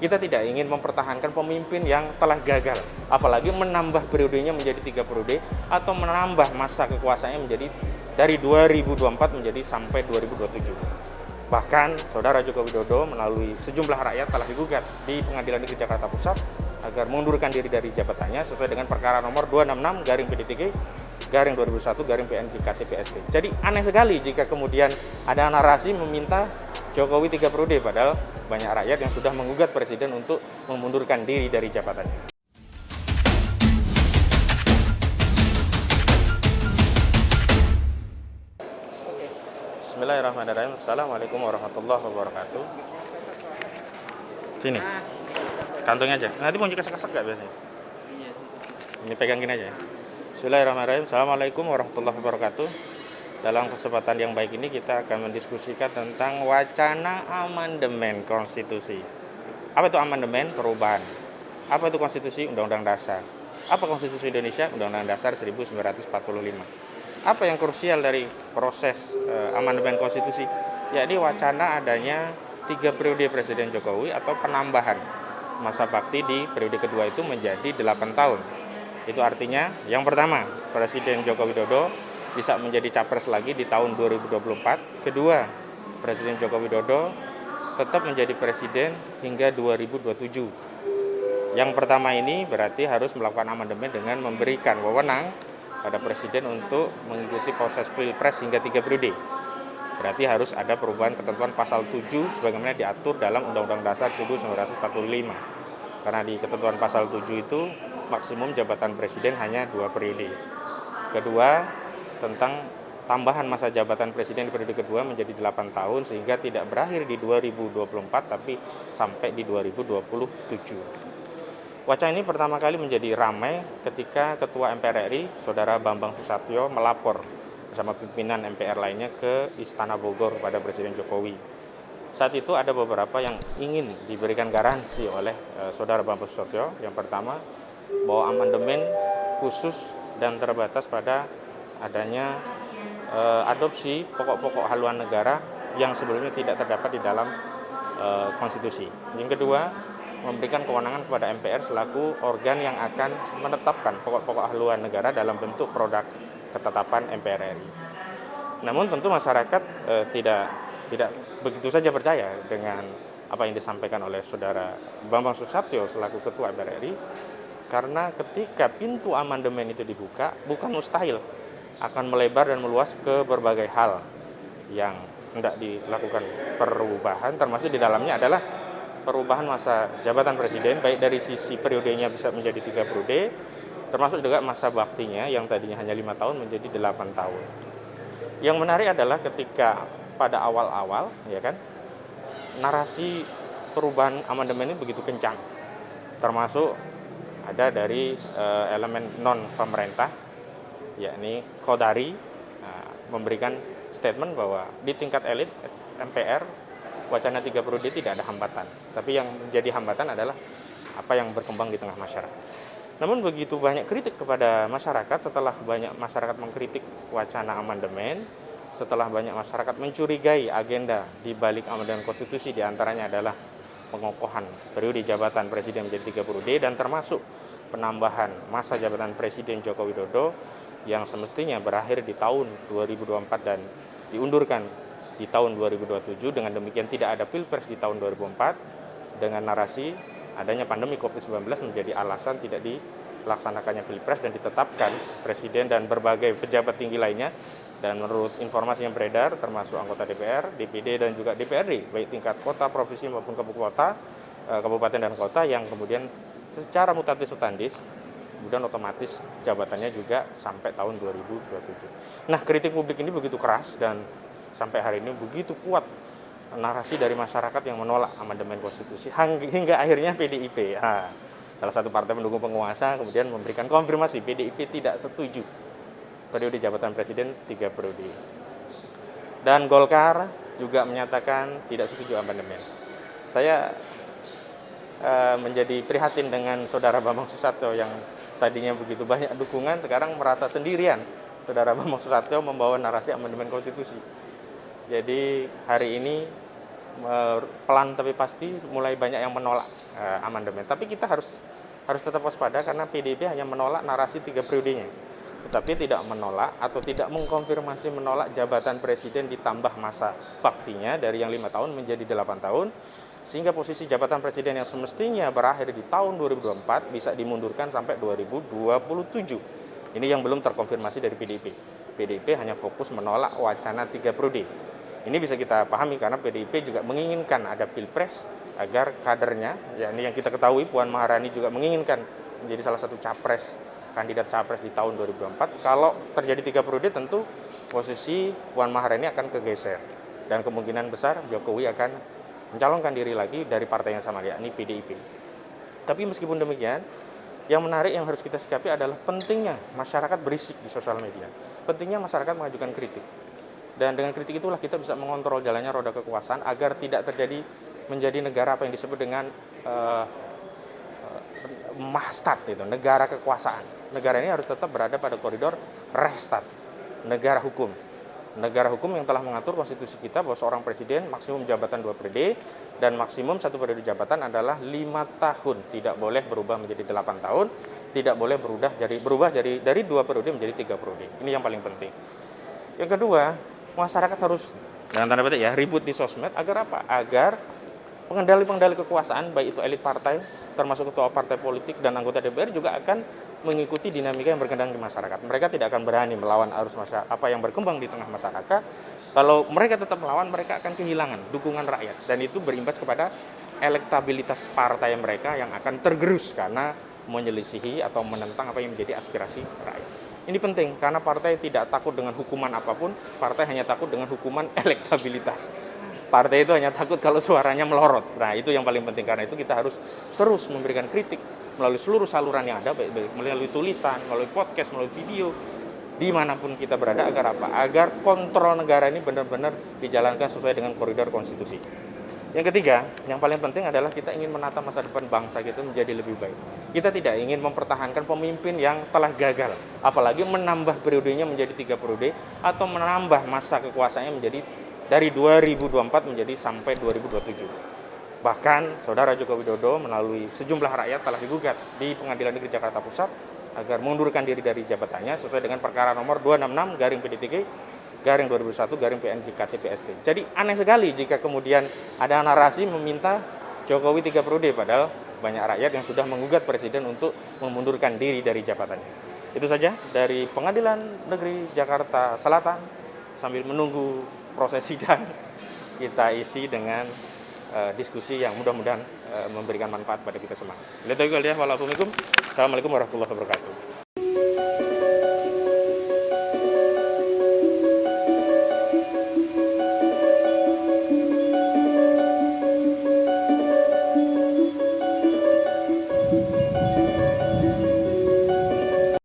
Kita tidak ingin mempertahankan pemimpin yang telah gagal, apalagi menambah periodenya menjadi 3 periode atau menambah masa kekuasaannya menjadi dari 2024 menjadi sampai 2027. Bahkan Saudara Joko Widodo melalui sejumlah rakyat telah digugat di Pengadilan Negeri Jakarta Pusat agar mengundurkan diri dari jabatannya sesuai dengan perkara nomor 266 garing PDTG garing 2001 garing PNJ KTPST. Jadi aneh sekali jika kemudian ada narasi meminta Jokowi 3 periode, padahal banyak rakyat yang sudah menggugat Presiden untuk memundurkan diri dari jabatannya. Bismillahirrahmanirrahim. Assalamualaikum warahmatullahi wabarakatuh. Sini, kantongnya aja. Nanti mau kesek-kesek gak biasanya? Ini pegangin aja. Bismillahirrahmanirrahim. Assalamualaikum warahmatullahi wabarakatuh. Dalam kesempatan yang baik ini kita akan mendiskusikan tentang wacana amandemen konstitusi. Apa itu amandemen? Perubahan. Apa itu konstitusi? Undang-undang dasar. Apa konstitusi Indonesia? Undang-undang dasar 1945. Apa yang krusial dari proses amandemen konstitusi? Yakni wacana adanya 3 periode Presiden Jokowi atau penambahan masa bakti di periode kedua itu menjadi 8 tahun. Itu artinya yang pertama, Presiden Joko Widodo bisa menjadi capres lagi di tahun 2024. Kedua, Presiden Joko Widodo tetap menjadi presiden hingga 2027. Yang pertama ini berarti harus melakukan amandemen dengan memberikan wewenang pada presiden untuk mengikuti proses pilpres hingga 3 periode. Berarti harus ada perubahan ketentuan pasal 7 sebagaimana diatur dalam Undang-Undang Dasar 1945. Karena di ketentuan pasal 7 itu maksimum jabatan presiden hanya 2 periode. Kedua, tentang tambahan masa jabatan presiden di periode kedua menjadi 8 tahun sehingga tidak berakhir di 2024 tapi sampai di 2027. Wacana ini pertama kali menjadi ramai ketika Ketua MPR RI, Saudara Bambang Susatyo melapor bersama pimpinan MPR lainnya ke Istana Bogor kepada Presiden Jokowi. Saat itu ada beberapa yang ingin diberikan garansi oleh Saudara Bambang Susatyo. Yang pertama, bahwa amandemen khusus dan terbatas pada adanya adopsi pokok-pokok haluan negara yang sebelumnya tidak terdapat di dalam konstitusi. Yang kedua, memberikan kewenangan kepada MPR selaku organ yang akan menetapkan pokok-pokok haluan negara dalam bentuk produk ketetapan MPR RI. Namun tentu masyarakat tidak begitu saja percaya dengan apa yang disampaikan oleh Saudara Bambang Susatyo selaku Ketua MPR RI, karena ketika pintu amandemen itu dibuka, bukan mustahil akan melebar dan meluas ke berbagai hal yang hendak dilakukan perubahan, termasuk di dalamnya adalah perubahan masa jabatan presiden, baik dari sisi periodenya bisa menjadi 3 periode, termasuk juga masa baktinya yang tadinya hanya 5 tahun menjadi 8 tahun. Yang menarik adalah ketika pada awal-awal, ya kan, narasi perubahan amandemen ini begitu kencang, termasuk ada dari elemen non pemerintah, yakni Qodari, memberikan statement bahwa di tingkat elit MPR wacana 3 periode tidak ada hambatan, tapi yang menjadi hambatan adalah apa yang berkembang di tengah masyarakat. Namun begitu banyak kritik kepada masyarakat, setelah banyak masyarakat mengkritik wacana amandemen, setelah banyak masyarakat mencurigai agenda di balik amandemen konstitusi, diantaranya adalah pengokohan periode jabatan presiden menjadi 3 periode dan termasuk penambahan masa jabatan Presiden Joko Widodo yang semestinya berakhir di tahun 2024 dan diundurkan di tahun 2027. Dengan demikian tidak ada pilpres di tahun 2024 dengan narasi adanya pandemi COVID-19 menjadi alasan tidak dilaksanakannya pilpres dan ditetapkan presiden dan berbagai pejabat tinggi lainnya. Dan menurut informasi yang beredar termasuk anggota DPR, DPD dan juga DPRD baik tingkat kota, provinsi maupun kabupaten dan kota yang kemudian secara mutatis mutandis kemudian otomatis jabatannya juga sampai tahun 2027. Nah, kritik publik ini begitu keras dan sampai hari ini begitu kuat narasi dari masyarakat yang menolak amandemen konstitusi hingga akhirnya PDIP, salah satu partai pendukung penguasa, kemudian memberikan konfirmasi PDIP tidak setuju periode jabatan presiden 3 periode. Dan Golkar juga menyatakan tidak setuju amandemen. Saya menjadi prihatin dengan Saudara Bambang Susatyo yang tadinya begitu banyak dukungan, sekarang merasa sendirian. Saudara Bambang Susatyo membawa narasi amandemen konstitusi. Jadi hari ini pelan tapi pasti mulai banyak yang menolak amandemen. Tapi kita harus tetap waspada karena PDIP hanya menolak narasi 3 periodenya. Tetapi tidak menolak atau tidak mengkonfirmasi menolak jabatan presiden ditambah masa baktinya dari yang 5 tahun menjadi 8 tahun, sehingga posisi jabatan presiden yang semestinya berakhir di tahun 2024 bisa dimundurkan sampai 2027. Ini yang belum terkonfirmasi dari PDIP. PDIP hanya fokus menolak wacana 3 periode. Ini bisa kita pahami karena PDIP juga menginginkan ada pilpres agar kadernya, ya ini yang kita ketahui Puan Maharani juga menginginkan menjadi salah satu kandidat capres di tahun 2024. Kalau terjadi 3 periode tentu posisi Puan Maharani akan kegeser dan kemungkinan besar Jokowi akan mencalonkan diri lagi dari partai yang sama, yakni PDIP. Tapi meskipun demikian, yang menarik yang harus kita sikapi adalah pentingnya masyarakat berisik di sosial media. Pentingnya masyarakat mengajukan kritik. Dan dengan kritik itulah kita bisa mengontrol jalannya roda kekuasaan agar tidak terjadi menjadi negara apa yang disebut dengan mahstat, itu negara kekuasaan. Negara ini harus tetap berada pada koridor Rechtsstaat, negara hukum. Negara hukum yang telah mengatur konstitusi kita bahwa seorang presiden maksimum jabatan 2 periode dan maksimum 1 periode jabatan adalah 5 tahun. Tidak boleh berubah menjadi 8 tahun, tidak boleh berubah dari 2 periode menjadi 3 periode. Ini yang paling penting. Yang kedua, masyarakat harus dengan tanda petik ya ribut di sosmed agar apa? Agar pengendali kekuasaan baik itu elit partai termasuk ketua partai politik dan anggota DPR juga akan mengikuti dinamika yang berkembang di masyarakat. Mereka tidak akan berani melawan arus masyarakat apa yang berkembang di tengah masyarakat. Kalau mereka tetap melawan, mereka akan kehilangan dukungan rakyat dan itu berimbas kepada elektabilitas partai mereka yang akan tergerus karena menyelisihi atau menentang apa yang menjadi aspirasi rakyat. Ini penting karena partai tidak takut dengan hukuman apapun, partai hanya takut dengan hukuman elektabilitas. Partai itu hanya takut kalau suaranya melorot. Nah, itu yang paling penting. Karena itu kita harus terus memberikan kritik melalui seluruh saluran yang ada, baik melalui tulisan, melalui podcast, melalui video, dimanapun kita berada. Agar apa? Agar kontrol negara ini benar-benar dijalankan sesuai dengan koridor konstitusi. Yang ketiga, yang paling penting adalah kita ingin menata masa depan bangsa kita menjadi lebih baik. Kita tidak ingin mempertahankan pemimpin yang telah gagal, apalagi menambah periodenya menjadi 3 periode atau menambah masa kekuasaannya menjadi dari 2024 menjadi sampai 2027. Bahkan Saudara Joko Widodo melalui sejumlah rakyat telah digugat di Pengadilan Negeri Jakarta Pusat agar mengundurkan diri dari jabatannya sesuai dengan perkara nomor 266/PDTK/2001/PNJKT-PST. Jadi aneh sekali jika kemudian ada narasi meminta Jokowi 3 periode padahal banyak rakyat yang sudah menggugat presiden untuk memundurkan diri dari jabatannya. Itu saja dari Pengadilan Negeri Jakarta Selatan. Sambil menunggu proses sidang, kita isi dengan diskusi yang mudah-mudahan memberikan manfaat pada kita semua. Assalamualaikum warahmatullahi wabarakatuh.